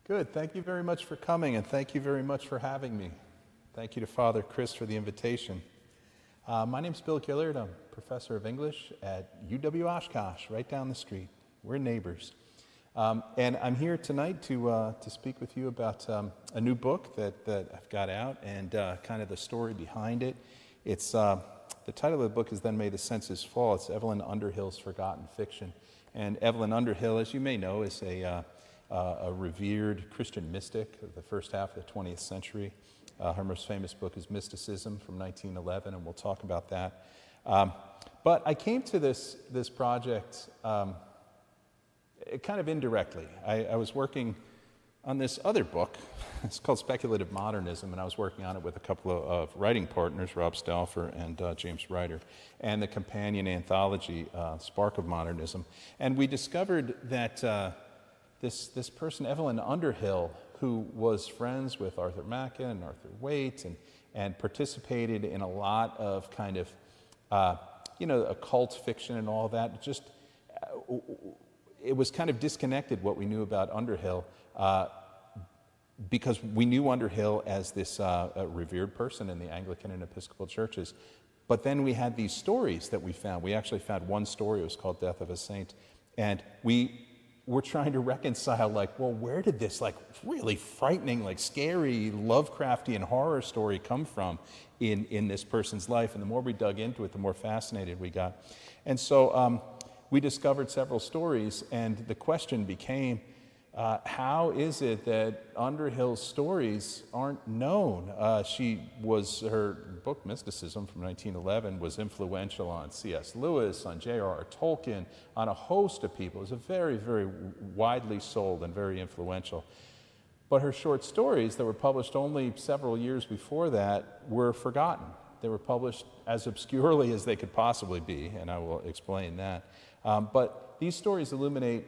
Good. Thank you very much for coming, and thank you very much for having me. Thank you to Father Chris for the invitation. My name's Bill Gillard. I'm professor of English at UW Oshkosh, right down the street. We're neighbors. And I'm here tonight to speak with you about a new book that I've got out and kind of the story behind it. It's the title of the book is Then May the Senses Fall. It's Evelyn Underhill's Forgotten Fiction. And Evelyn Underhill, as you may know, is a revered Christian mystic of the first half of the 20th century. Her most famous book is Mysticism from 1911, and we'll talk about that. But I came to this project kind of indirectly. I was working on this other book. It's called Speculative Modernism, and I was working on it with a couple of writing partners, Rob Stauffer and James Ryder, and the companion anthology, Spark of Modernism. And we discovered that this person, Evelyn Underhill, who was friends with Arthur Machen and Arthur Waite and participated in a lot of kind of, occult fiction and all that, just it was kind of disconnected what we knew about Underhill because we knew Underhill as this revered person in the Anglican and Episcopal churches. But then we had these stories that we found. We actually found one story. It was called Death of a Saint. And we're trying to reconcile, where did this, really frightening, scary, Lovecraftian horror story come from in this person's life? And the more we dug into it, the more fascinated we got. And so we discovered several stories, and the question became, how is it that Underhill's stories aren't known? Her book, Mysticism, from 1911, was influential on C.S. Lewis, on J.R.R. Tolkien, on a host of people. It was a very, very widely sold and very influential. But her short stories that were published only several years before that were forgotten. They were published as obscurely as they could possibly be, and I will explain that. But these stories illuminate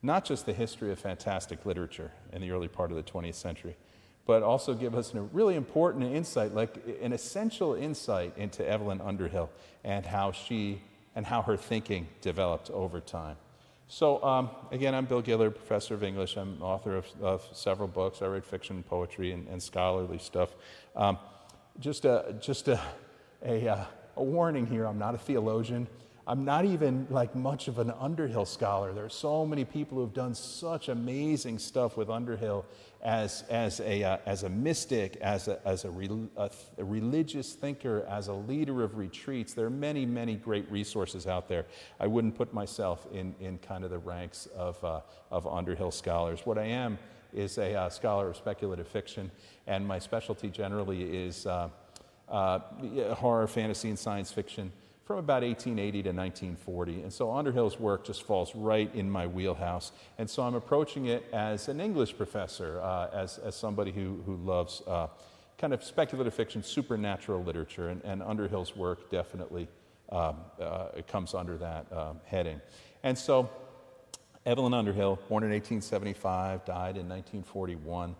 not just the history of fantastic literature in the early part of the 20th century, but also give us a really important insight, an essential insight into Evelyn Underhill and how her thinking developed over time. So again, I'm Bill Gillard, professor of English. I'm author of several books. I write fiction, poetry, and scholarly stuff. Just a warning here, I'm not a theologian. I'm not even much of an Underhill scholar. There are so many people who have done such amazing stuff with Underhill as a mystic, as a religious thinker, as a leader of retreats. There are many, many great resources out there. I wouldn't put myself in kind of the ranks of Underhill scholars. What I am is a scholar of speculative fiction, and my specialty generally is horror, fantasy, and science fiction from about 1880 to 1940. And so Underhill's work just falls right in my wheelhouse. And so I'm approaching it as an English professor, as somebody who loves kind of speculative fiction, supernatural literature, and Underhill's work definitely it comes under that heading. And so Evelyn Underhill, born in 1875, died in 1941.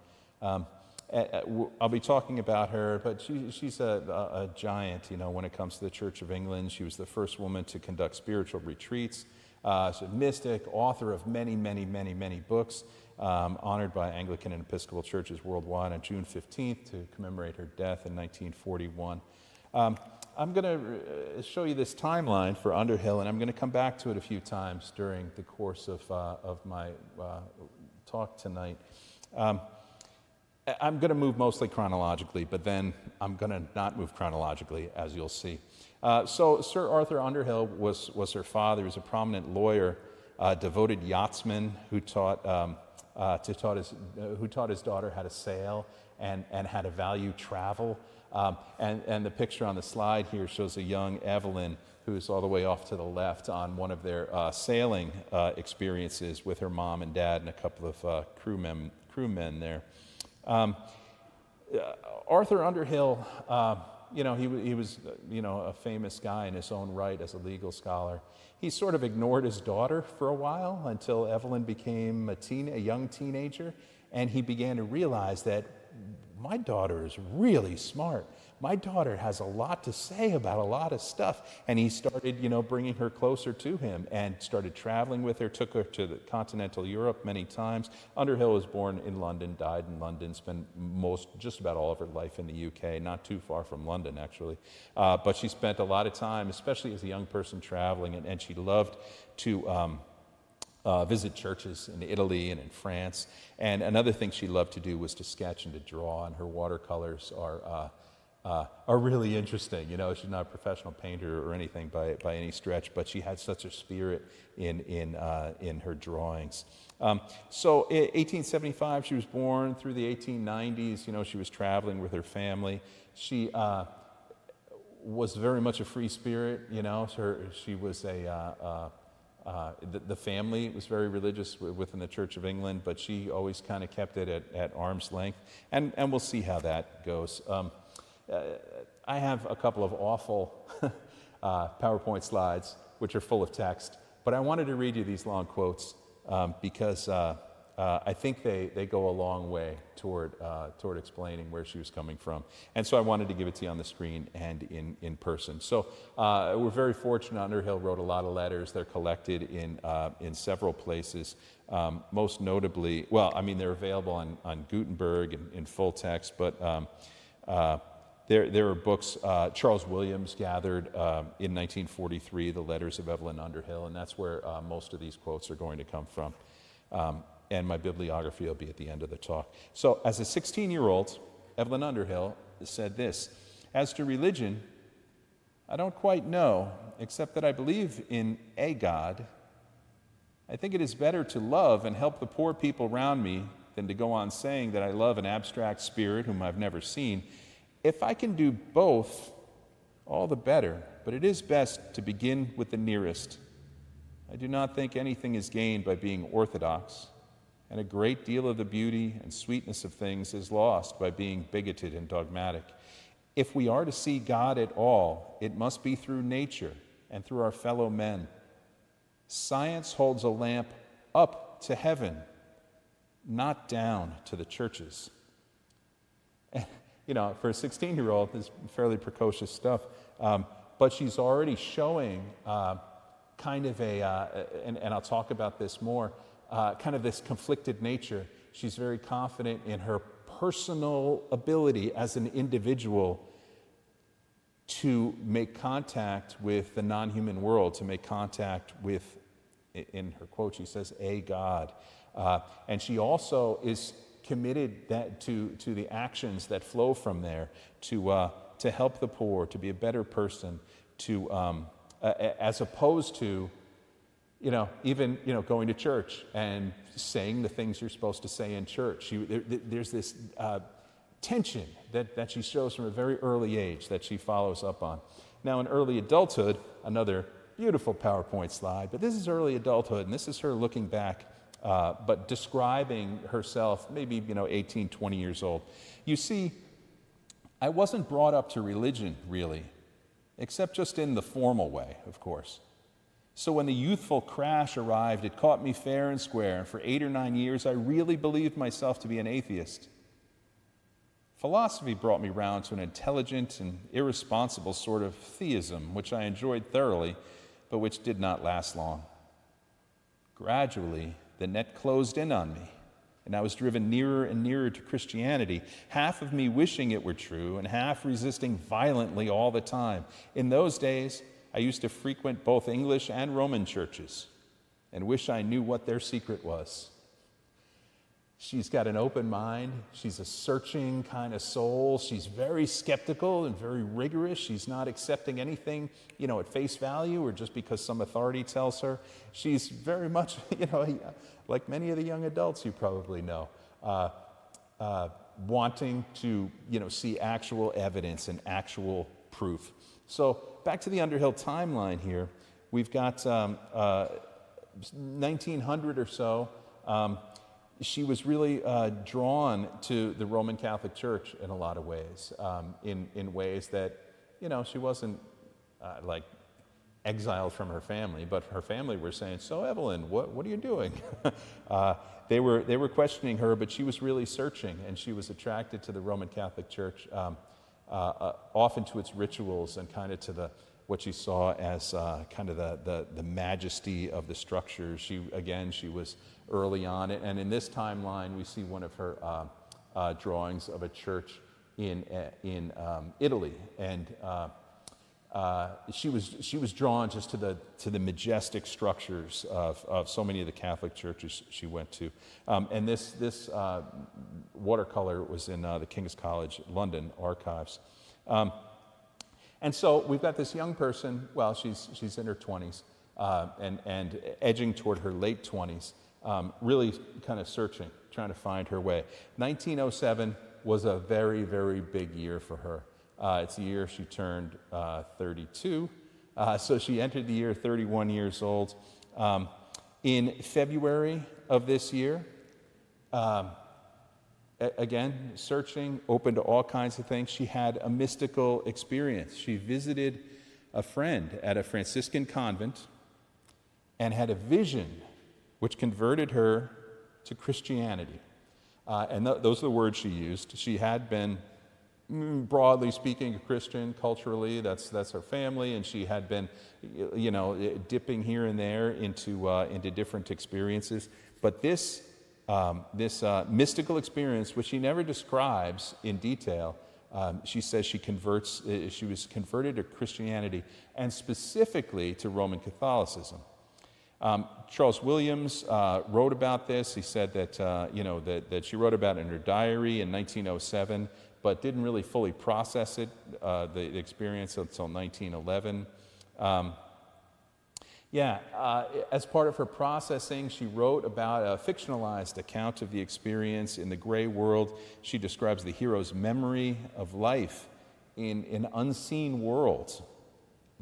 I'll be talking about her, but she's a giant, when it comes to the Church of England. She was the first woman to conduct spiritual retreats. She's a mystic, author of many, many, many, many books, honored by Anglican and Episcopal churches worldwide on June 15th to commemorate her death in 1941. I'm going to show you this timeline for Underhill, and I'm going to come back to it a few times during the course of my talk tonight. I'm going to move mostly chronologically, but then I'm going to not move chronologically, as you'll see. So Sir Arthur Underhill was her father. He was a prominent lawyer, devoted yachtsman who taught his daughter how to sail and how to value travel. And the picture on the slide here shows a young Evelyn who's all the way off to the left on one of their sailing experiences with her mom and dad and a couple of crewmen there. Arthur Underhill, he was a famous guy in his own right as a legal scholar. He sort of ignored his daughter for a while until Evelyn became a young teenager, and he began to realize that my daughter is really smart. My daughter has a lot to say about a lot of stuff. And he started, bringing her closer to him and started traveling with her, took her to the continental Europe many times. Underhill was born in London, died in London, spent just about all of her life in the UK, not too far from London, actually. But she spent a lot of time, especially as a young person, traveling, and she loved to visit churches in Italy and in France. And another thing she loved to do was to sketch and to draw, and her watercolors are really interesting. She's not a professional painter or anything by any stretch, but she had such a spirit in her drawings. So in 1875 she was born. Through the 1890s, she was traveling with her family. She was very much a free spirit. She was the family was very religious within the Church of England, but she always kind of kept it at arm's length, and we'll see how that goes. I have a couple of awful PowerPoint slides which are full of text, but I wanted to read you these long quotes because I think they go a long way toward explaining where she was coming from. And so I wanted to give it to you on the screen and in person. So we're very fortunate. Underhill wrote a lot of letters. They're collected in several places. Most notably, they're available on Gutenberg in full text, but there are books. Charles Williams gathered in 1943 the letters of Evelyn Underhill, and that's where most of these quotes are going to come from. And my bibliography will be at the end of the talk. So as a 16-year-old, Evelyn Underhill said this: "As to religion, I don't quite know, except that I believe in a God. I think it is better to love and help the poor people around me than to go on saying that I love an abstract spirit whom I've never seen. If I can do both, all the better, but it is best to begin with the nearest. I do not think anything is gained by being orthodox, and a great deal of the beauty and sweetness of things is lost by being bigoted and dogmatic. If we are to see God at all, it must be through nature and through our fellow men. Science holds a lamp up to heaven, not down to the churches." For a 16-year-old, this is fairly precocious stuff, but she's already showing kind of and I'll talk about this more, kind of this conflicted nature. She's very confident in her personal ability as an individual to make contact with the non-human world, to make contact with, in her quote, she says, a God. And she also is committed to the actions that flow from there, to help the poor, to be a better person, as opposed to, even going to church and saying the things you're supposed to say in church. There's this tension that she shows from a very early age that she follows up on. Now, in early adulthood, another beautiful PowerPoint slide, but this is early adulthood, and this is her looking back, but describing herself, maybe 18, 20 years old. You see, I wasn't brought up to religion, really, except just in the formal way, of course. So when the youthful crash arrived, it caught me fair and square, and for 8 or 9 years I really believed myself to be an atheist. Philosophy brought me round to an intelligent and irresponsible sort of theism, which I enjoyed thoroughly, but which did not last long. Gradually, the net closed in on me, and I was driven nearer and nearer to Christianity, half of me wishing it were true and half resisting violently all the time. In those days, I used to frequent both English and Roman churches and wish I knew what their secret was. She's got an open mind. She's a searching kind of soul. She's very skeptical and very rigorous. She's not accepting anything, at face value or just because some authority tells her. She's very much, like many of the young adults you probably know, wanting to, see actual evidence and actual proof. So back to the Underhill timeline here. We've got 1900 or so. She was really drawn to the Roman Catholic Church in a lot of ways, in ways that, she wasn't exiled from her family, but her family were saying, "So Evelyn, what are you doing?" They were questioning her, but she was really searching, and she was attracted to the Roman Catholic Church, often to its rituals and kind of to what she saw as kind of the majesty of the structures. She was early on, and in this timeline we see one of her drawings of a church in Italy, and she was drawn just to the majestic structures of so many of the Catholic churches she went to, and this watercolor was in the King's College London archives, and so we've got this young person. Well, she's in her 20s and edging toward her late 20s, really kind of searching, trying to find her way. 1907 was a very, very big year for her. It's the year she turned 32, so she entered the year 31 years old. In February of this year, again, searching, open to all kinds of things, she had a mystical experience. She visited a friend at a Franciscan convent and had a vision which converted her to Christianity. And those are the words she used. She had been, broadly speaking, a Christian culturally. That's her family, and she had been, dipping here and there into different experiences. But this mystical experience, which she never describes in detail, she says she was converted to Christianity, and specifically to Roman Catholicism. Charles Williams wrote about this. He said that that she wrote about it in her diary in 1907, but didn't really fully process it, the experience, until 1911. As part of her processing, she wrote about a fictionalized account of the experience in The Gray World. She describes the hero's memory of life in an unseen world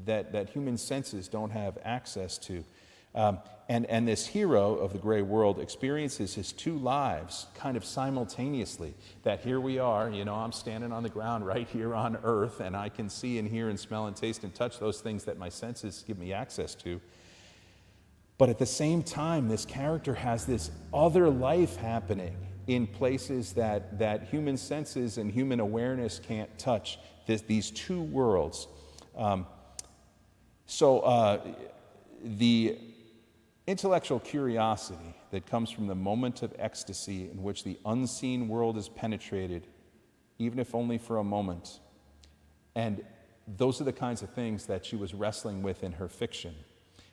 that human senses don't have access to. And this hero of The Gray World experiences his two lives kind of simultaneously. That here we are, I'm standing on the ground right here on earth, and I can see and hear and smell and taste and touch those things that my senses give me access to. But at the same time, this character has this other life happening in places that human senses and human awareness can't touch, these two worlds. The intellectual curiosity that comes from the moment of ecstasy in which the unseen world is penetrated, even if only for a moment. And those are the kinds of things that she was wrestling with in her fiction.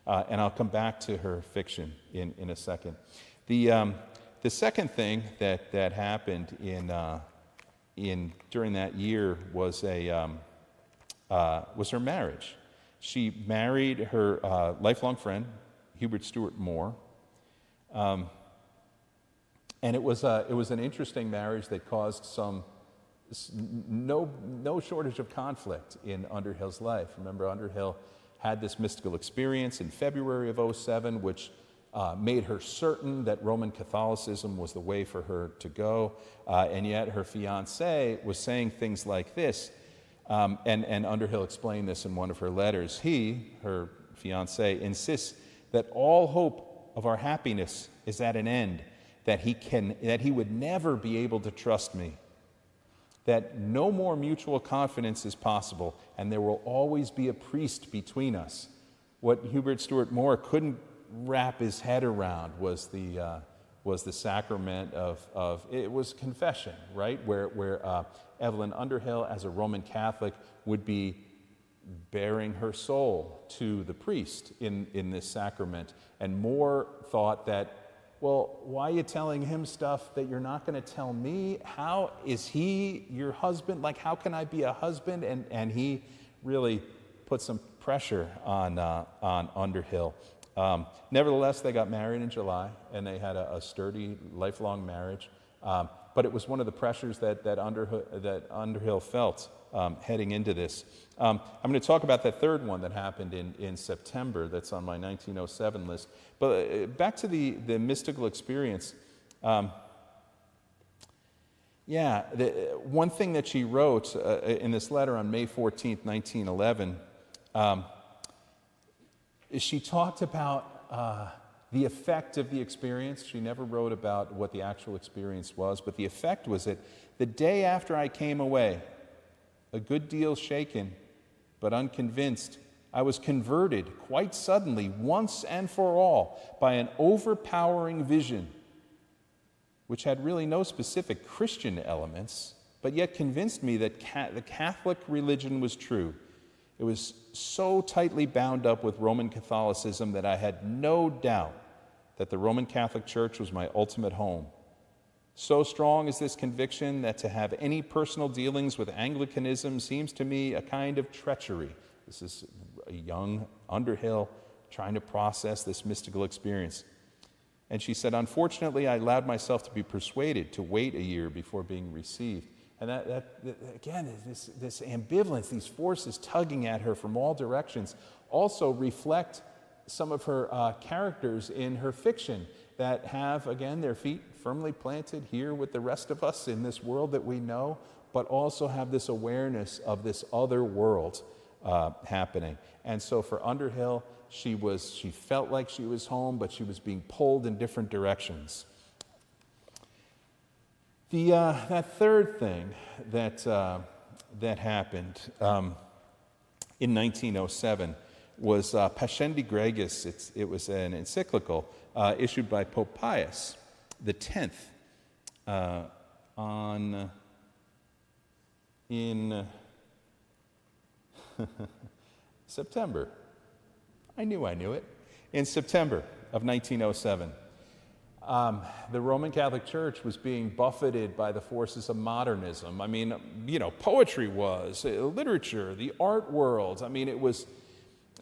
And I'll come back to her fiction in a second. The second thing that happened during that year was her marriage. She married her lifelong friend, Hubert Stuart Moore, and it was an interesting marriage that caused no shortage of conflict in Underhill's life. Remember, Underhill had this mystical experience in February of 2007, which made her certain that Roman Catholicism was the way for her to go, and yet her fiancé was saying things like this, and Underhill explained this in one of her letters. Her fiancé, insists that all hope of our happiness is at an end, that he would never be able to trust me, that no more mutual confidence is possible, and there will always be a priest between us. What Hubert Stuart Moore couldn't wrap his head around was the sacrament of it was confession, right? Where Evelyn Underhill, as a Roman Catholic, would be bearing her soul to the priest in this sacrament. And Moore thought that, well, why are you telling him stuff that you're not going to tell me? How is he your husband? Like, how can I be a husband? And he really put some pressure on Underhill. Nevertheless, they got married in July, and they had a sturdy, lifelong marriage. But it was one of the pressures that Underhill felt heading into this. I'm going to talk about that third one that happened in September that's on my 1907 list. But back to the mystical experience. One thing that she wrote in this letter on May 14th, 1911, she talked about the effect of the experience. She never wrote about what the actual experience was, but the effect was that the day after I came away, a good deal shaken but unconvinced, I was converted quite suddenly, once and for all, by an overpowering vision, which had really no specific Christian elements, but yet convinced me that the Catholic religion was true. It was so tightly bound up with Roman Catholicism that I had no doubt that the Roman Catholic Church was my ultimate home. So strong is this conviction that to have any personal dealings with Anglicanism seems to me a kind of treachery. This is a young Underhill trying to process this mystical experience. And she said, unfortunately, I allowed myself to be persuaded to wait a year before being received. And that again, this ambivalence, these forces tugging at her from all directions, also reflect some of her characters in her fiction that have, again, their feet firmly planted here with the rest of us in this world that we know, but also have this awareness of this other world happening. And so for Underhill, she felt like she was home, but she was being pulled in different directions. That third thing that happened in 1907 was Pascendi Gregis. It was an encyclical issued by Pope Pius X in September. I knew it. In September of 1907. The Roman Catholic Church was being buffeted by the forces of modernism. I mean, poetry was, literature, the art world. I mean, it was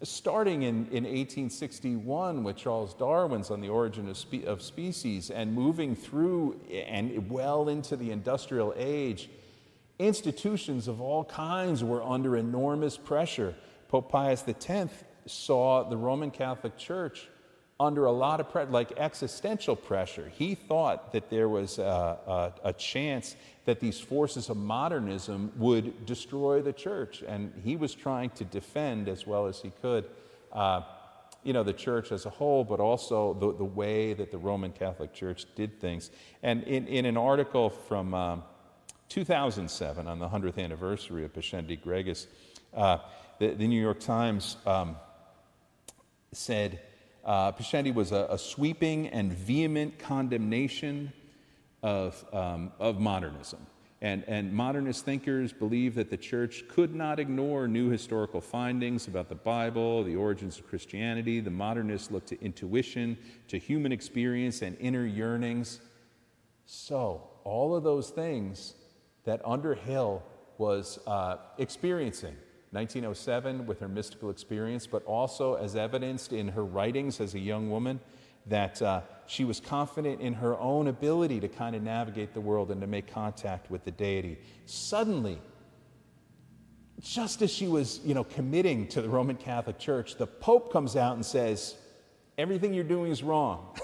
starting in 1861 with Charles Darwin's On the Origin of Species and moving through and well into the industrial age. Institutions of all kinds were under enormous pressure. Pope Pius X saw the Roman Catholic Church under a lot of pressure, like existential pressure. He thought that there was a chance that these forces of modernism would destroy the church, and he was trying to defend as well as he could, the church as a whole, but also the way that the Roman Catholic Church did things. And in an article from 2007 on the 100th anniversary of Pascendi Gregis, the New York Times said, Pascendi was a sweeping and vehement condemnation of modernism. And modernist thinkers believe that the church could not ignore new historical findings about the Bible, the origins of Christianity. The modernists looked to intuition, to human experience and inner yearnings. So, all of those things that Underhill was experiencing, 1907 with her mystical experience, but also as evidenced in her writings as a young woman, that she was confident in her own ability to kind of navigate the world and to make contact with the deity. Suddenly, just as she was, committing to the Roman Catholic Church, the Pope comes out and says, everything you're doing is wrong.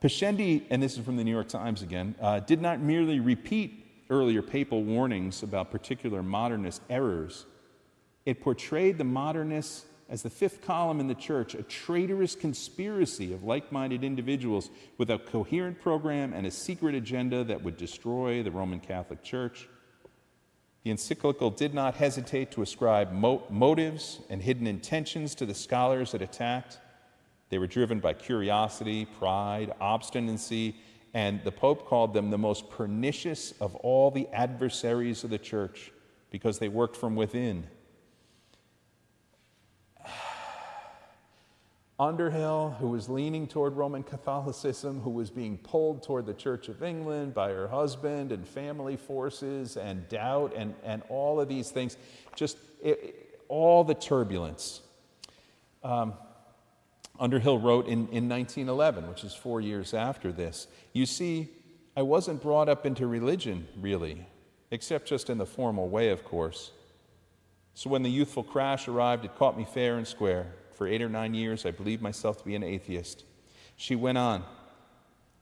Pascendi, and this is from the New York Times again, did not merely repeat earlier papal warnings about particular modernist errors. It portrayed the modernists as the fifth column in the church, a traitorous conspiracy of like-minded individuals with a coherent program and a secret agenda that would destroy the Roman Catholic Church. The encyclical did not hesitate to ascribe motives and hidden intentions to the scholars it attacked. They were driven by curiosity, pride, obstinacy, and the Pope called them the most pernicious of all the adversaries of the church because they worked from within. Underhill, who was leaning toward Roman Catholicism, who was being pulled toward the Church of England by her husband and family forces and doubt and all of these things, all the turbulence. Underhill wrote in 1911, which is 4 years after this, "You see, I wasn't brought up into religion, really, except just in the formal way, of course. So when the youthful crash arrived, it caught me fair and square. For 8 or 9 years, I believed myself to be an atheist." She went on,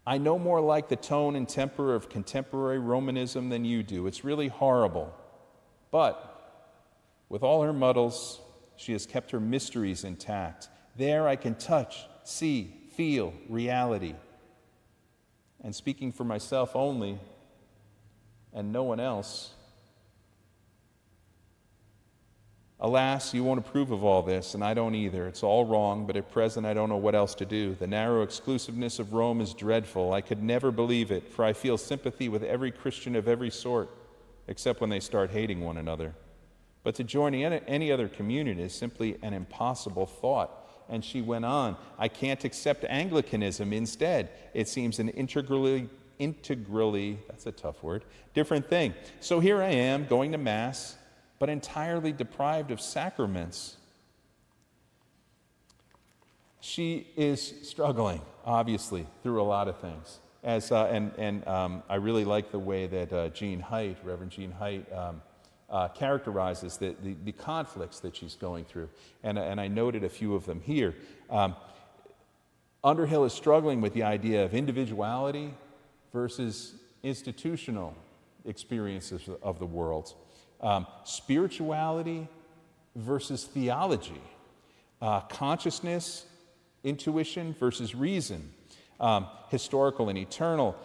"I no more like the tone and temper of contemporary Romanism than you do. It's really horrible. But with all her muddles, She has kept her mysteries intact. There I can touch, see, feel reality. And speaking for myself only, and no one else, alas, you won't approve of all this, and I don't either. It's all wrong, but at present I don't know what else to do. The narrow exclusiveness of Rome is dreadful. I could never believe it, for I feel sympathy with every Christian of every sort, except when they start hating one another. But to join any other communion is simply an impossible thought. And she went on, I can't accept Anglicanism instead. It seems an integrally, that's a tough word, different thing. So here I am, going to Mass, but entirely deprived of sacraments. She is struggling, obviously, through a lot of things. I really like the way that Reverend Jean Height, characterizes the conflicts that she's going through. And I noted a few of them here. Underhill is struggling with the idea of individuality versus institutional experiences of the world. Spirituality versus theology. Consciousness, intuition versus reason. Historical and eternal.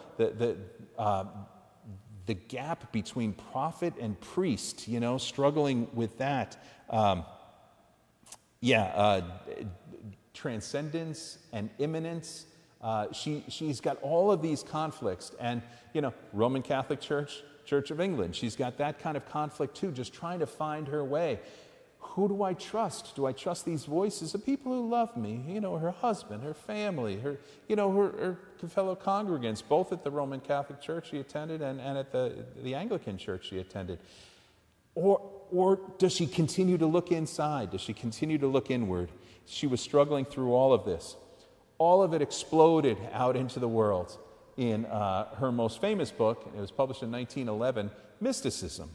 The gap between prophet and priest, struggling with that. Transcendence and immanence. She's got all of these conflicts. And, Roman Catholic Church, Church of England, she's got that kind of conflict too, just trying to find her way. Who do I trust? Do I trust these voices of people who love me? Her husband, her family, her fellow congregants, both at the Roman Catholic Church she attended and at the Anglican Church she attended. Or does she continue to look inside? Does she continue to look inward? She was struggling through all of this. All of it exploded out into the world in her most famous book. It was published in 1911, Mysticism.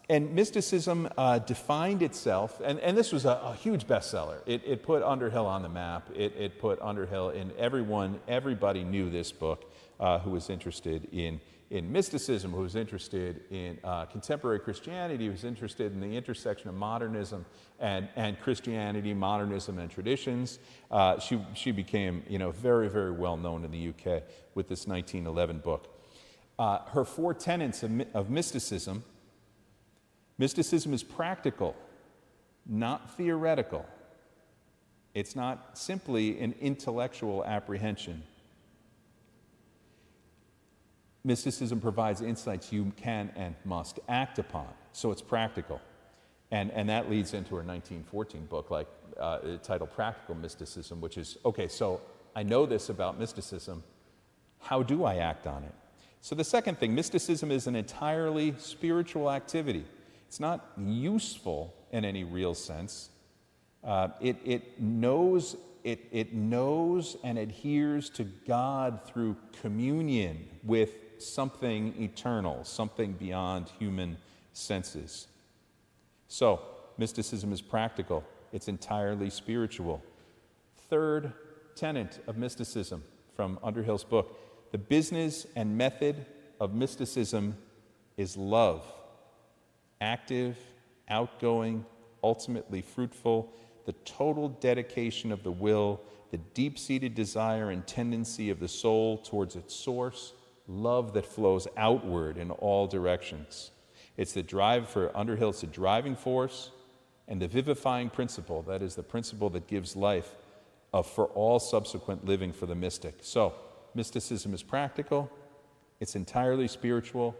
And mysticism defined itself, and this was a huge bestseller. It put Underhill on the map. It put Underhill in everybody knew this book who was interested in mysticism, who was interested in contemporary Christianity, who was interested in the intersection of modernism and Christianity, modernism, and traditions. She became, very, very well known in the UK with this 1911 book. Her 4 tenets of mysticism. Mysticism is practical, not theoretical. It's not simply an intellectual apprehension. Mysticism provides insights you can and must act upon, so it's practical. And that leads into her 1914 book, titled Practical Mysticism, which is, okay, so I know this about mysticism. How do I act on it? So the second thing, mysticism is an entirely spiritual activity. It's not useful in any real sense. It knows and adheres to God through communion with something eternal, something beyond human senses. So, mysticism is practical. It's entirely spiritual. Third tenet of mysticism from Underhill's book, the business and method of mysticism is love. Active, outgoing, ultimately fruitful, the total dedication of the will, the deep-seated desire and tendency of the soul towards its source, love that flows outward in all directions. It's the drive for Underhill, it's the driving force and the vivifying principle, that is the principle that gives life for all subsequent living for the mystic. So, mysticism is practical, it's entirely spiritual,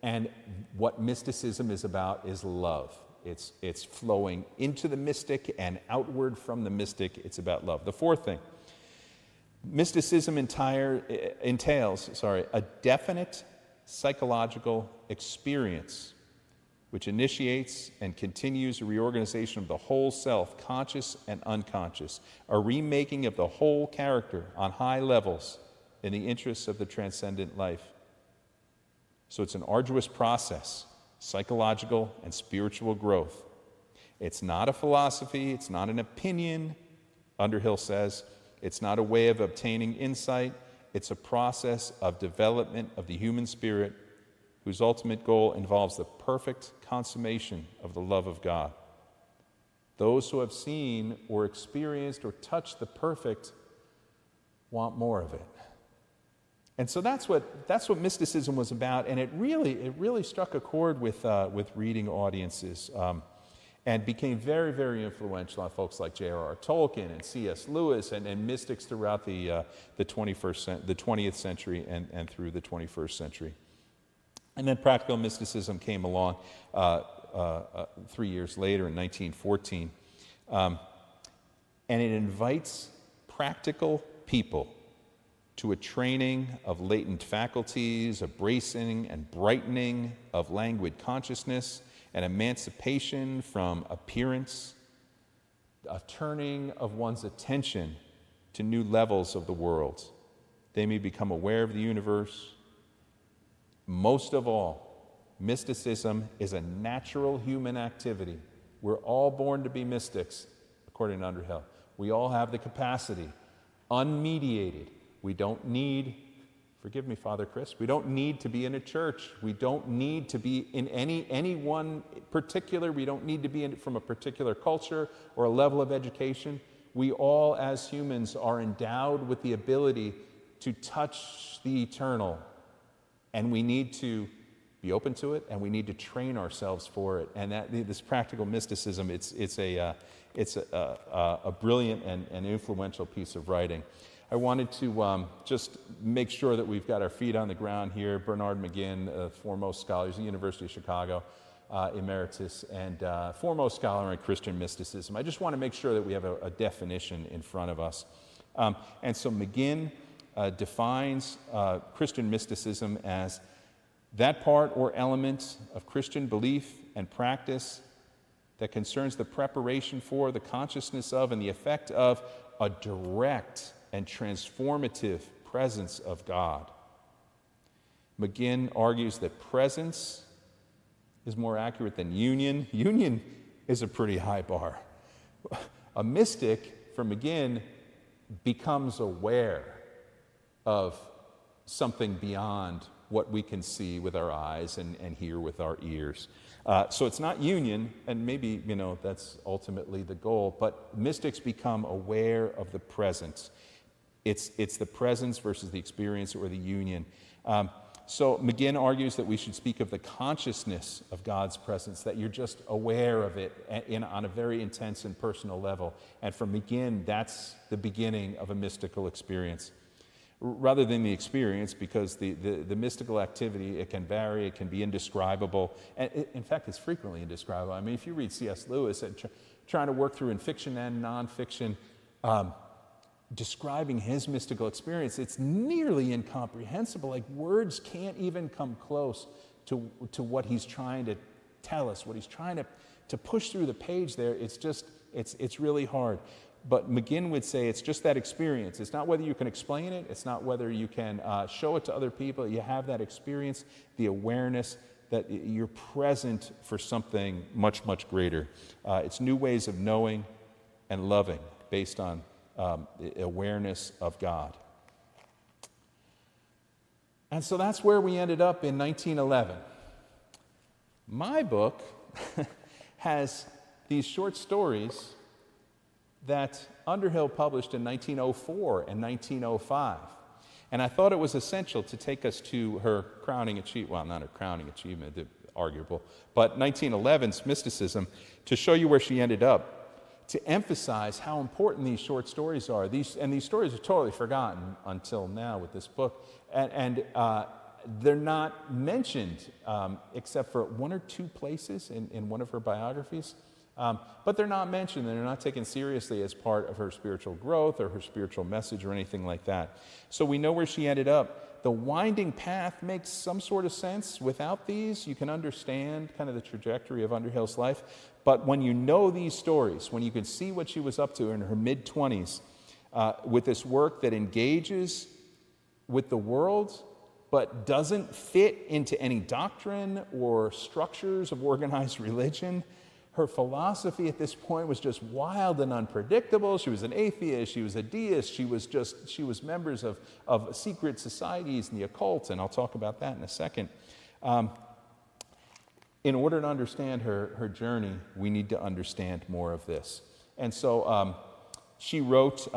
and what mysticism is about is love. It's flowing into the mystic and outward from the mystic. It's about love. The fourth thing, mysticism entails a definite psychological experience which initiates and continues a reorganization of the whole self, conscious and unconscious, a remaking of the whole character on high levels in the interests of the transcendent life. So it's an arduous process, psychological and spiritual growth. It's not a philosophy, it's not an opinion, Underhill says. It's not a way of obtaining insight. It's a process of development of the human spirit whose ultimate goal involves the perfect consummation of the love of God. Those who have seen or experienced or touched the perfect want more of it. And so that's what mysticism was about, and it really struck a chord with reading audiences, and became very, very influential on folks like J.R.R. Tolkien and C.S. Lewis and mystics throughout the 20th century and through the 21st century. And then practical mysticism came along 3 years later in 1914, and it invites practical people to a training of latent faculties, a bracing and brightening of languid consciousness, an emancipation from appearance, a turning of one's attention to new levels of the world. They may become aware of the universe. Most of all, mysticism is a natural human activity. We're all born to be mystics, according to Underhill. We all have the capacity, unmediated. We don't need, forgive me, Father Chris, we don't need to be in a church. We don't need to be in any one particular, we don't need to be from a particular culture or a level of education. We all, as humans, are endowed with the ability to touch the eternal, and we need to be open to it, and we need to train ourselves for it. And this practical mysticism, it's a brilliant and influential piece of writing. I wanted to just make sure that we've got our feet on the ground here. Bernard McGinn, foremost scholar, he's at the University of Chicago, emeritus, and foremost scholar in Christian mysticism. I just want to make sure that we have a definition in front of us. And so McGinn defines Christian mysticism as that part or element of Christian belief and practice that concerns the preparation for, the consciousness of, and the effect of a direct and transformative presence of God. McGinn argues that presence is more accurate than union. Union is a pretty high bar. A mystic, for McGinn, becomes aware of something beyond what we can see with our eyes and hear with our ears. So it's not union, and maybe, that's ultimately the goal, but mystics become aware of the presence. It's the presence versus the experience or the union. So McGinn argues that we should speak of the consciousness of God's presence, that you're just aware of it on a very intense and personal level. And for McGinn, that's the beginning of a mystical experience. Rather than the experience, because the mystical activity, it can vary, it can be indescribable. And in fact, it's frequently indescribable. I mean, if you read C.S. Lewis, trying to work through in fiction and nonfiction, describing his mystical experience, it's nearly incomprehensible. Like, words can't even come close to what he's trying to tell us, what he's trying to push through the page there. It's really hard. But McGinn would say it's just that experience. It's not whether you can explain it. It's not whether you can show it to other people. You have that experience, the awareness that you're present for something much, much greater. It's new ways of knowing and loving based on awareness of God. And so that's where we ended up in 1911. My book has these short stories that Underhill published in 1904 and 1905. And I thought it was essential to take us to her crowning achievement, well, not her crowning achievement, arguable, but 1911's mysticism, to show you where she ended up, to emphasize how important these short stories are. These stories are totally forgotten until now with this book, and they're not mentioned except for one or two places in one of her biographies. But they're not mentioned, and they're not taken seriously as part of her spiritual growth or her spiritual message or anything like that. So we know where she ended up. The winding path makes some sort of sense. Without these, you can understand kind of the trajectory of Underhill's life. But when you know these stories, when you can see what she was up to in her mid-20s, with this work that engages with the world, but doesn't fit into any doctrine or structures of organized religion. Her philosophy at this point was just wild and unpredictable. She was an atheist, she was a deist, she was members of secret societies and the occult, and I'll talk about that in a second. in order to understand her journey, we need to understand more of this. And so she wrote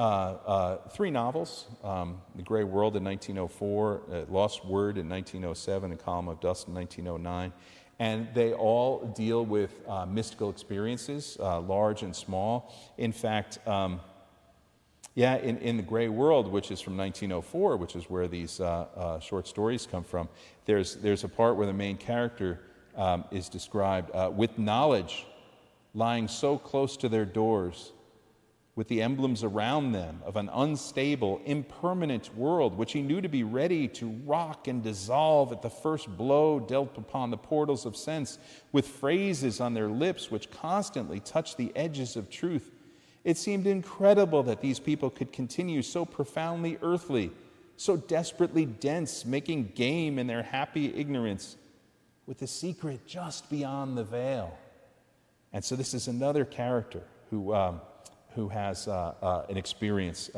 3 novels, The Gray World in 1904, Lost Word in 1907, and Column of Dust in 1909. And they all deal with mystical experiences, large and small. In fact, in The Gray World, which is from 1904, which is where these short stories come from, there's a part where the main character is described with knowledge lying so close to their doors, with the emblems around them of an unstable, impermanent world, which he knew to be ready to rock and dissolve at the first blow dealt upon the portals of sense, with phrases on their lips which constantly touched the edges of truth. It seemed incredible that these people could continue so profoundly earthly, so desperately dense, making game in their happy ignorance, with the secret just beyond the veil. And so this is another character who has an experience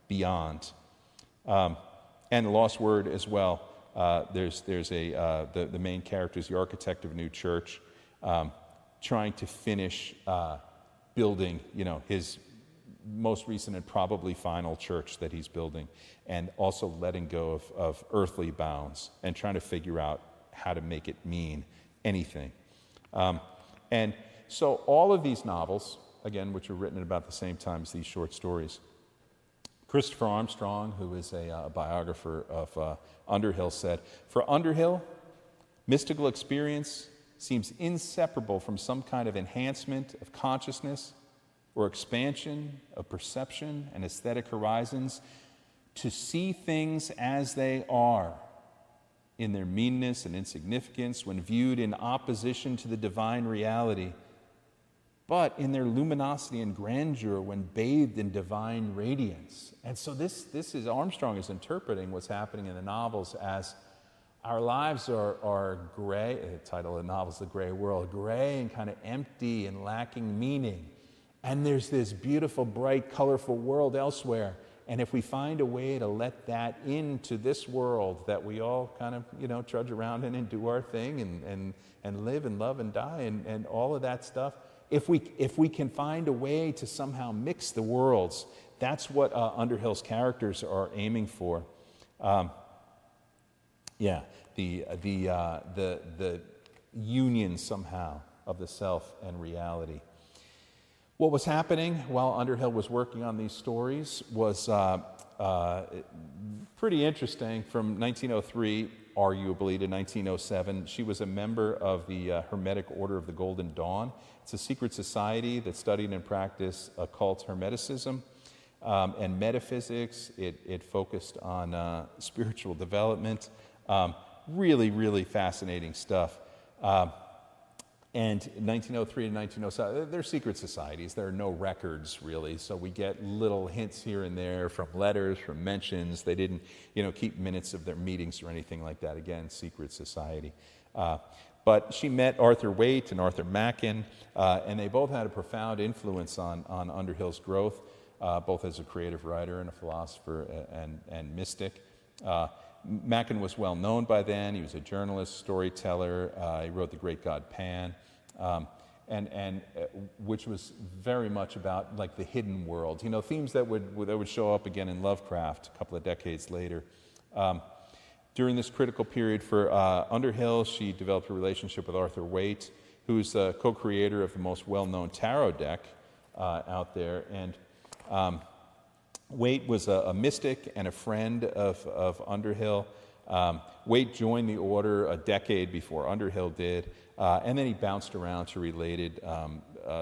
beyond. And The Lost Word as well. There's the main character is the architect of a new church, trying to finish building, his most recent and probably final church that he's building, and also letting go of earthly bounds and trying to figure out how to make it mean anything. And so all of these novels, again, which were written at about the same time as these short stories. Christopher Armstrong, who is a biographer of Underhill, said, "For Underhill, mystical experience seems inseparable from some kind of enhancement of consciousness or expansion of perception and aesthetic horizons, to see things as they are, in their meanness and insignificance when viewed in opposition to the divine reality, but in their luminosity and grandeur when bathed in divine radiance." And so this is, Armstrong is interpreting what's happening in the novels as our lives are gray. The title of the novel is The Gray World, gray and kind of empty and lacking meaning. And there's this beautiful, bright, colorful world elsewhere. And if we find a way to let that into this world that we all kind of, trudge around in and do our thing and live and love and die and all of that stuff, if we can find a way to somehow mix the worlds, that's what Underhill's characters are aiming for. The union somehow of the self and reality. What was happening while Underhill was working on these stories was pretty interesting. From 1903, arguably, to 1907, she was a member of the Hermetic Order of the Golden Dawn. It's a secret society that studied and practiced occult hermeticism and metaphysics. It focused on spiritual development. Really, really fascinating stuff. And 1903 and 1907, they're secret societies. There are no records, really, so we get little hints here and there from letters, from mentions. They didn't, keep minutes of their meetings or anything like that. Again, secret society. But she met Arthur Waite and Arthur Machen, and they both had a profound influence on Underhill's growth, both as a creative writer and a philosopher and mystic. Machen was well known by then. He was a journalist, storyteller. He wrote The Great God Pan, and which was very much about like the hidden world. Themes that would show up again in Lovecraft a couple of decades later. During this critical period for Underhill, she developed a relationship with Arthur Waite, who's the co-creator of the most well-known tarot deck out there, and Waite was a mystic and a friend of Underhill. Waite joined the order a decade before Underhill did, and then he bounced around to related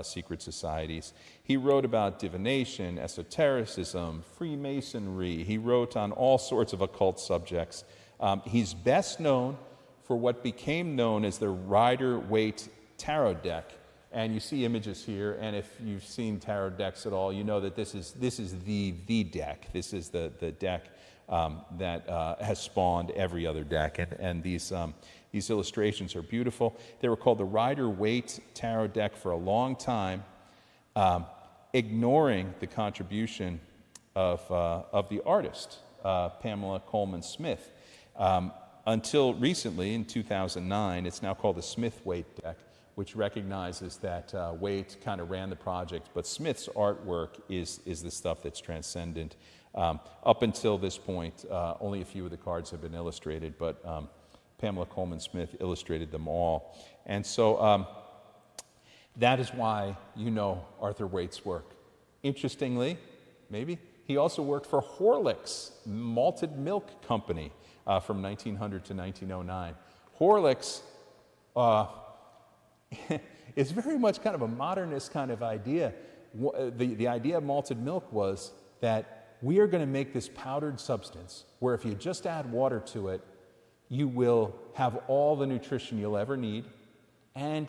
secret societies. He wrote about divination, esotericism, Freemasonry. He wrote on all sorts of occult subjects. He's best known for what became known as the Rider-Waite tarot deck. And you see images here, and if you've seen tarot decks at all, you know that this is the deck. This is the deck that has spawned every other deck, and these illustrations are beautiful. They were called the Rider-Waite tarot deck for a long time, ignoring the contribution of the artist, Pamela Coleman Smith. until recently, in 2009, it's now called the Smith-Waite deck, which recognizes that Waite kind of ran the project, but Smith's artwork is the stuff that's transcendent. Up until this point, only a few of the cards have been illustrated, but Pamela Coleman Smith illustrated them all. And so that is why you know Arthur Waite's work. Interestingly, maybe, he also worked for Horlicks Malted Milk Company from 1900 to 1909. Horlicks is very much kind of a modernist kind of idea. The idea of malted milk was that we are going to make this powdered substance where if you just add water to it, you will have all the nutrition you'll ever need, and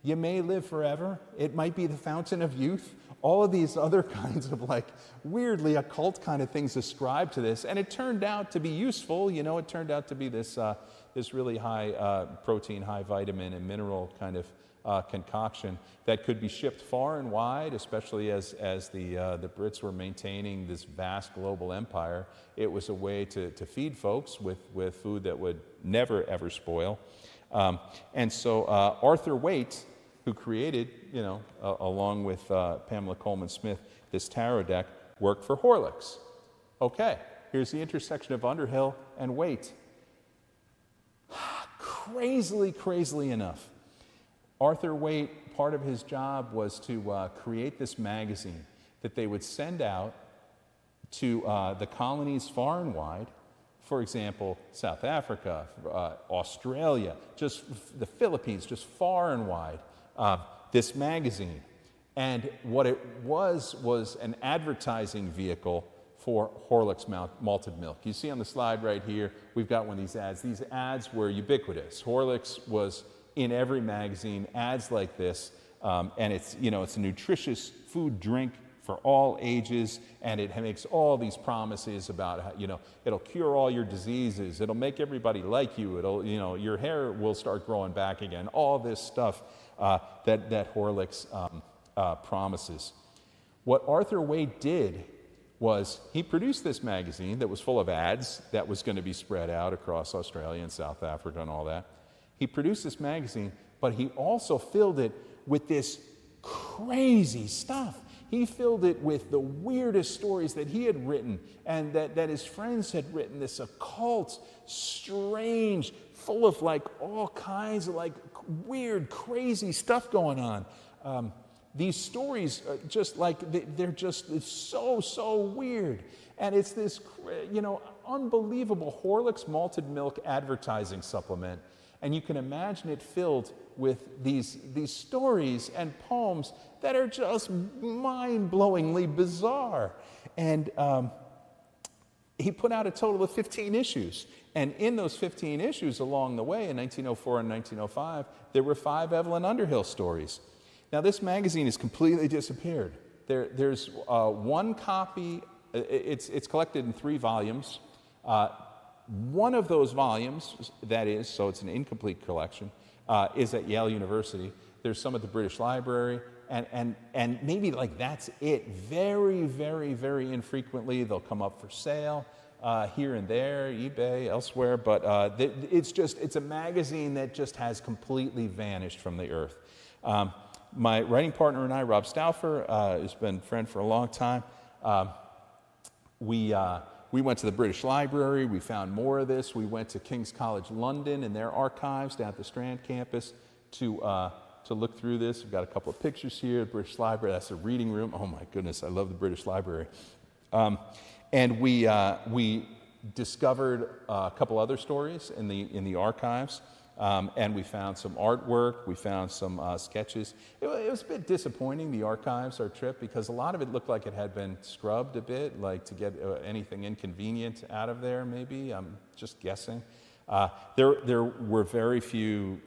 you may live forever. It might be the fountain of youth. All of these other kinds of like weirdly occult kind of things ascribed to this, and it turned out to be useful. You know, it turned out to be this really high protein, high vitamin and mineral kind of concoction that could be shipped far and wide, especially as the Brits were maintaining this vast global empire. It was a way to feed folks with food that would never ever spoil. And so Arthur Waite, who created, you know, along with Pamela Coleman Smith, this tarot deck, worked for Horlicks. Okay, here's the intersection of Underhill and Waite. Crazily enough, Arthur Waite, part of his job was to create this magazine that they would send out to the colonies far and wide. For example, South Africa, Australia, just the Philippines, just far and wide. This magazine. And what it was an advertising vehicle for Horlicks malted milk. You see on the slide right here, we've got one of these ads. These ads were ubiquitous. Horlicks was in every magazine, ads like this, and it's, you know, it's a nutritious food drink for all ages, and it makes all these promises about how, you know, it'll cure all your diseases, it'll make everybody like you, it'll, you know, your hair will start growing back again, all this stuff that Horlicks promises. What Arthur Waite did was he produced this magazine that was full of ads that was going to be spread out across Australia and South Africa and all that. He produced this magazine, but he also filled it with this crazy stuff. He filled it with the weirdest stories that he had written and that his friends had written, this occult, strange, full of like all kinds of like weird, crazy stuff going on. These stories are just like, they're just it's so weird. And it's this, you know, unbelievable Horlicks malted milk advertising supplement. And you can imagine it filled with these stories and poems that are just mind-blowingly bizarre. And he put out a total of 15 issues. And in those 15 issues along the way, in 1904 and 1905, there were 5 Evelyn Underhill stories. Now, this magazine has completely disappeared. There's one copy. It's collected in 3 volumes. One of those volumes, that is, so it's an incomplete collection, is at Yale University. There's some at the British Library, and maybe like that's it. Very infrequently they'll come up for sale here and there, eBay, elsewhere, but it's a magazine that just has completely vanished from the earth. My writing partner and I, Rob Stauffer, has been a friend for a long time. We went to the British Library. We found more of this. We went to King's College London and their archives down at the Strand campus to look through this. We've got a couple of pictures here. The British Library. That's a reading room. Oh my goodness, I love the British Library. And we discovered a couple other stories in the archives. And we found some artwork, we found some sketches. It was a bit disappointing, the archives, our trip, because a lot of it looked like it had been scrubbed a bit, like to get anything inconvenient out of there, maybe. I'm just guessing. There were very few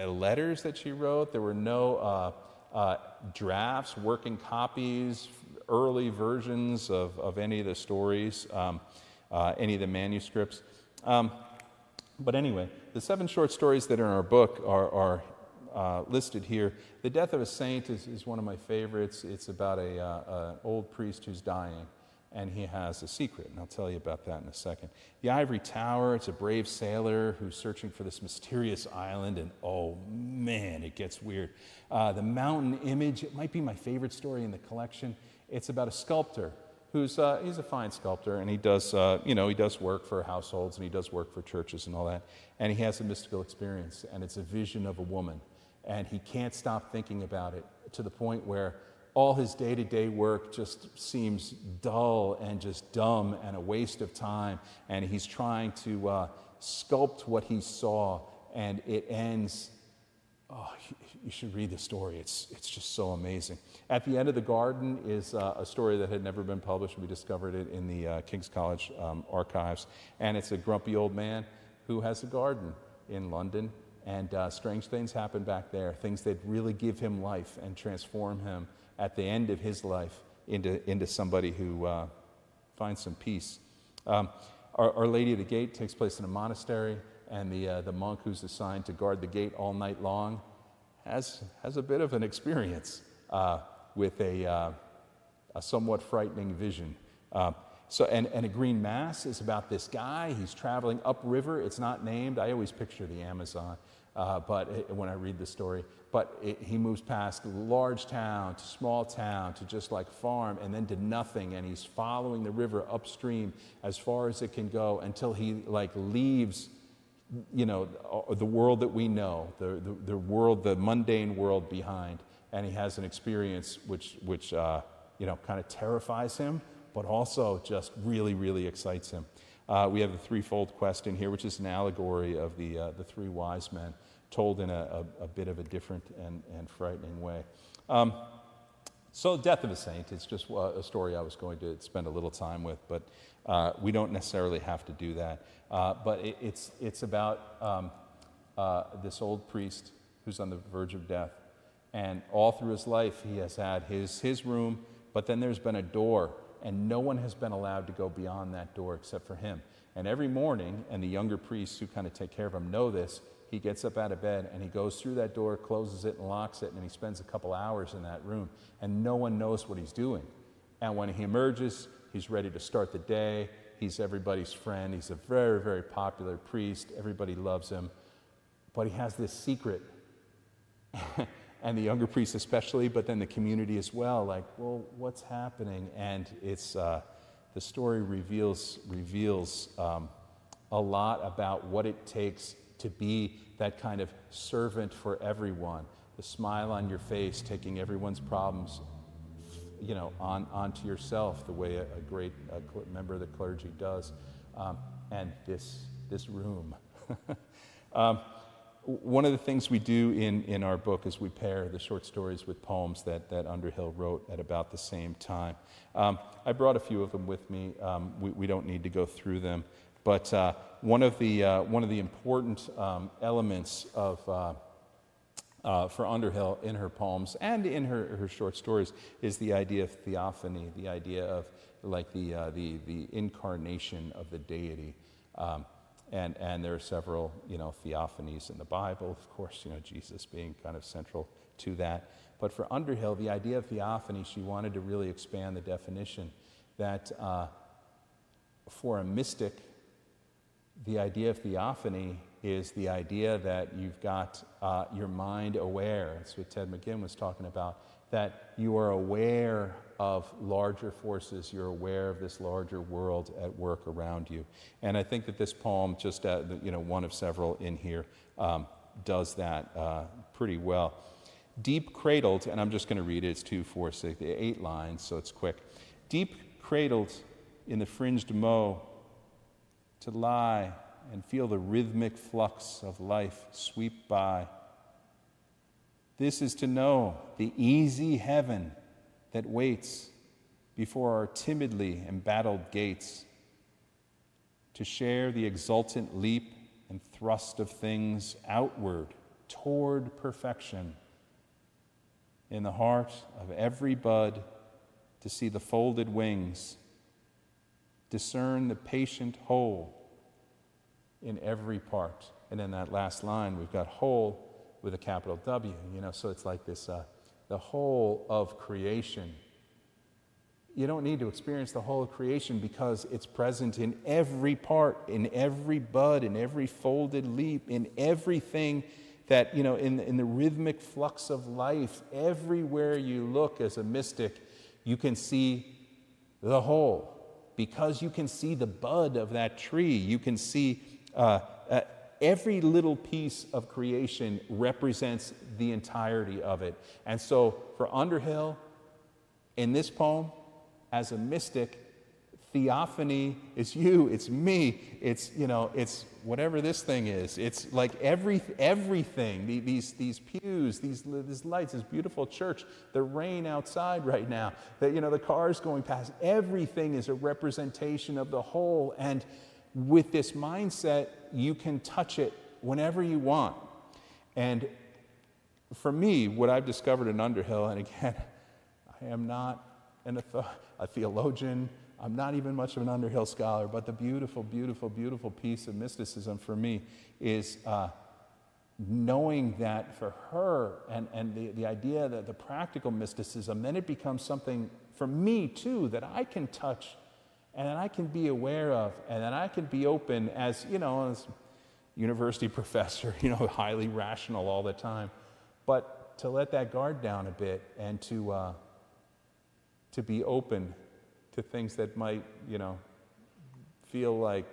letters that she wrote. There were no drafts, working copies, early versions of any of the stories, any of the manuscripts. But anyway, the 7 short stories that are in our book are listed here. The Death of a Saint is one of my favorites. It's about an old priest who's dying. and he has a secret, and I'll tell you about that in a second. The Ivory Tower, it's a brave sailor who's searching for this mysterious island, and oh man, it gets weird. The Mountain Image, it might be my favorite story in the collection. It's about a sculptor who's he's a fine sculptor, and he does he does work for households and he does work for churches and all that, and he has a mystical experience, and it's a vision of a woman, and he can't stop thinking about it to the point where all his day-to-day work just seems dull and just dumb and a waste of time, and he's trying to sculpt what he saw, and it ends. Oh, you should read the story. It's just so amazing. At the End of the Garden is a story that had never been published. We discovered it in the King's College archives, and it's a grumpy old man who has a garden in London, and strange things happen back there, things that really give him life and transform him at the end of his life into somebody who finds some peace. Our Lady of the Gate takes place in a monastery, and the monk who's assigned to guard the gate all night long has a bit of an experience with a somewhat frightening vision. And a Green Mass is about this guy. He's traveling upriver. It's not named. I always picture the Amazon, when I read the story. But he moves past large town to small town to just like farm and then to nothing. And he's following the river upstream as far as it can go until he like leaves, the world that we know, the world, the mundane world behind. And he has an experience which kind of terrifies him, but also just really, really excites him. We have the threefold quest in here, which is an allegory of the three wise men, told in a bit of a different and frightening way. So Death of a Saint, it's just a story I was going to spend a little time with, but we don't necessarily have to do that. But it's about this old priest who's on the verge of death, and all through his life he has had his room, but then there's been a door, and no one has been allowed to go beyond that door except for him. And every morning, and the younger priests who kind of take care of him know this, he gets up out of bed and he goes through that door, closes it and locks it, and he spends a couple hours in that room, and no one knows what he's doing. And when he emerges, he's ready to start the day. He's everybody's friend. He's a very, very popular priest. Everybody loves him. But he has this secret, and the younger priests especially, but then the community as well, like, well, what's happening? And it's the story reveals a lot about what it takes to be that kind of servant for everyone, the smile on your face, taking everyone's problems, onto yourself, the way a great member of the clergy does. And this room. One of the things we do in our book is we pair the short stories with poems that Underhill wrote at about the same time. I brought a few of them with me. We don't need to go through them. But one of the important elements of for Underhill in her poems and in her short stories is the idea of theophany, the idea of like the incarnation of the deity. And there are several theophanies in the Bible, of course, Jesus being kind of central to that. But for Underhill, the idea of theophany, she wanted to really expand the definition that for a mystic, the idea of theophany is the idea that you've got your mind aware. That's what Ted McGinn was talking about, that you are aware of larger forces, you're aware of this larger world at work around you. And I think that this poem, just one of several in here, does that pretty well. Deep cradled, and I'm just going to read it, it's 2, 4, 6, 8 lines, so it's quick. Deep cradled in the fringed mow, to lie and feel the rhythmic flux of life sweep by. This is to know the easy heaven that waits before our timidly embattled gates, to share the exultant leap and thrust of things outward toward perfection. In the heart of every bud, to see the folded wings, discern the patient whole in every part. And in that last line, we've got whole with a capital W, so it's like this, the whole of creation You don't need to experience the whole of creation because it's present in every part, in every bud, in every folded leaf, in everything that, in the rhythmic flux of life. Everywhere you look as a mystic, you can see the whole. Because you can see the bud of that tree, you can see every little piece of creation represents the entirety of it. And so for Underhill, in this poem, as a mystic, theophany is you, it's me, it's whatever this thing is. It's like everything, these pews, these lights, this beautiful church, the rain outside right now, the cars going past, everything is a representation of the whole. And with this mindset, you can touch it whenever you want. And for me, what I've discovered in Underhill, and again, I am not a theologian, I'm not even much of an Underhill scholar, but the beautiful, beautiful, beautiful piece of mysticism for me is knowing that for her and the idea that the practical mysticism, then it becomes something for me too that I can touch and that I can be aware of and that I can be open as university professor, highly rational all the time. But to let that guard down a bit and to be open to things that might, feel like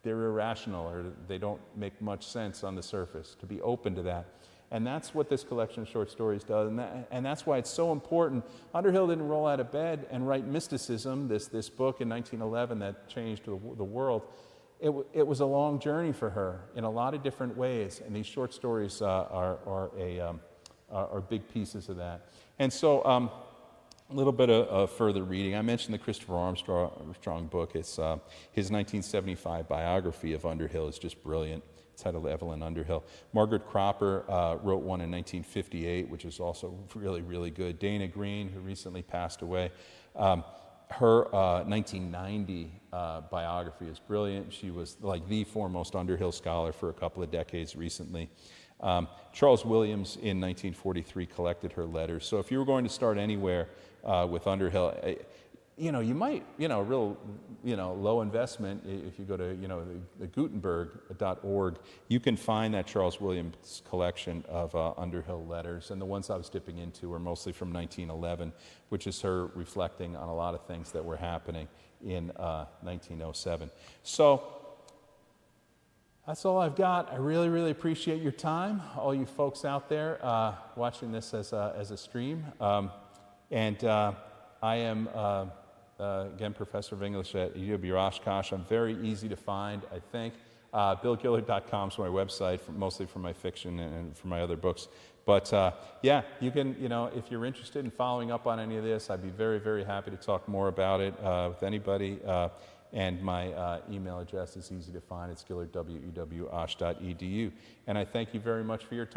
they're irrational or they don't make much sense on the surface, to be open to that. And that's what this collection of short stories does, and that's why it's so important. Underhill didn't roll out of bed and write Mysticism, this book in 1911 that changed the world. It was a long journey for her in a lot of different ways, and these short stories are big pieces of that. And so, a little bit of further reading. I mentioned the Christopher Armstrong book. It's his 1975 biography of Underhill is just brilliant. It's titled Evelyn Underhill. Margaret Cropper wrote one in 1958, which is also really, really good. Dana Green, who recently passed away, her 1990 biography is brilliant. She was like the foremost Underhill scholar for a couple of decades recently. Charles Williams in 1943 collected her letters. So if you were going to start anywhere with Underhill, you might, real, low investment. If you go to, the Gutenberg.org, you can find that Charles Williams collection of Underhill letters. And the ones I was dipping into are mostly from 1911, which is her reflecting on a lot of things that were happening in 1907. So that's all I've got. I really, really appreciate your time, all you folks out there watching this as a stream. And I am, again, Professor of English at UW Oshkosh. I'm very easy to find, I think. BillGillard.com is my website, mostly for my fiction and for my other books. But yeah, you can, if you're interested in following up on any of this, I'd be very, very happy to talk more about it with anybody. And my email address is easy to find. It's gillardwewosh.edu. And I thank you very much for your time.